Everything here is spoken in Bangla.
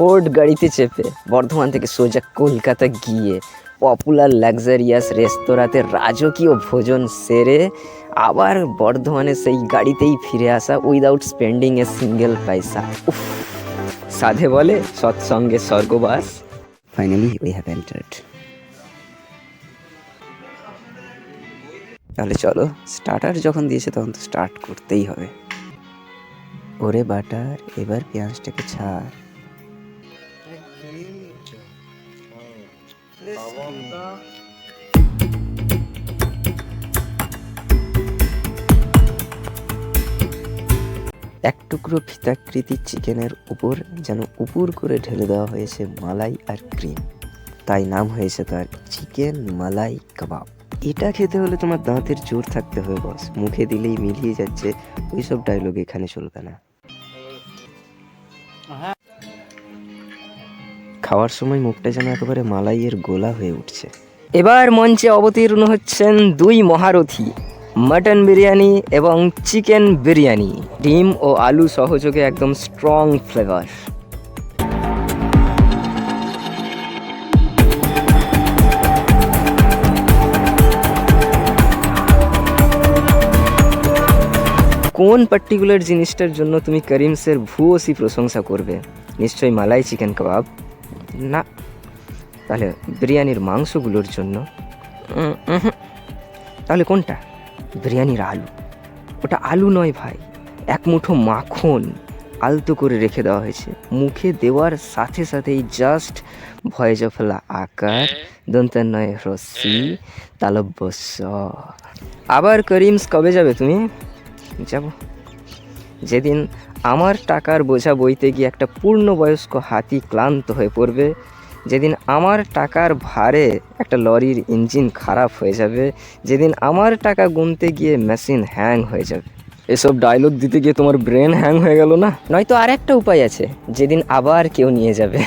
ফোর্ড গাড়িতে চেপে বর্ধমান থেকে সোজা কলকাতা গিয়ে পপুলার লাক্সারিয়াস রেস্তোরাঁতে রাজকীয় ভোজন সেরে আবার বর্ধমানে সেই গাড়িতেই ফিরে আসা উইদাউট স্পেন্ডিং এ সিঙ্গেল পয়সা। উফ, সাধে বলে সৎসঙ্গে স্বর্গবাস। Finally we have entered. তাহলে চলো, স্টার্টার যখন দিয়েছে তখন তো স্টার্ট করতেই হবে। ওরে বাটার, এবার পেঁয়াজটাকে ছাড়। এক টুকরো ফিতাকৃতির চিকেনের উপর যেন উপুর করে ঢেলে দেওয়া হয়েছে মালাই আর ক্রিম, তাই নাম হয়েছে তার চিকেন মালাই কাবাব। এটা খেতে হলে তোমার দাঁতের জোর থাকতে হবে বস, মুখে দিলেই মিলিয়ে যাচ্ছে, ওইসব ডায়লগ এখানে চলবে না। খাওয়ার সময় মুখটা যেন একেবারে মালাইয়ের গোলা হয়ে উঠছে। এবার মঞ্চে অবতীর্ণ হচ্ছেন দুই মহারথী, মাটন বিরিয়ানি এবং চিকেন বিরিয়ানি। ডিম ও আলু সহযোগে একদম স্ট্রং ফ্লেভার। কোন পার্টিকুলার জিনিসটার জন্য তুমি করিমসের ভূয়সী প্রশংসা করবে? নিশ্চয়ই মালাই চিকেন কাবাব না, তাহলে বিরিয়ানির মাংসগুলোর জন্য? তাহলে কোনটা? বিরিয়ানির আলু। ওটা আলু নয় ভাই, এক মুঠো মাখন আলতো করে রেখে দেওয়া হয়েছে, মুখে দেওয়ার সাথে সাথেই জাস্ট ভয়েস ফেলা আকার দন্তন্বয় রশ্মি তালব্যস। আবার করিমস কবে যাবে তুমি? যাব যেদিন আমার টাকার বোঝা বইতে গিয়ে একটা পূর্ণবয়স্ক হাতি ক্লান্ত হয়ে পড়বে, যেদিন আমার টাকার ভারে একটা লরির ইঞ্জিন খারাপ হয়ে যাবে, যেদিন আমার টাকা গুনতে গিয়ে মেশিন হ্যাং হয়ে যাবে। এসব ডায়লগ দিতে গিয়ে তোমার ব্রেন হ্যাং হয়ে গেল না? নয়তো আর একটা উপায় আছে, যেদিন আবার কেউ নিয়ে যাবে।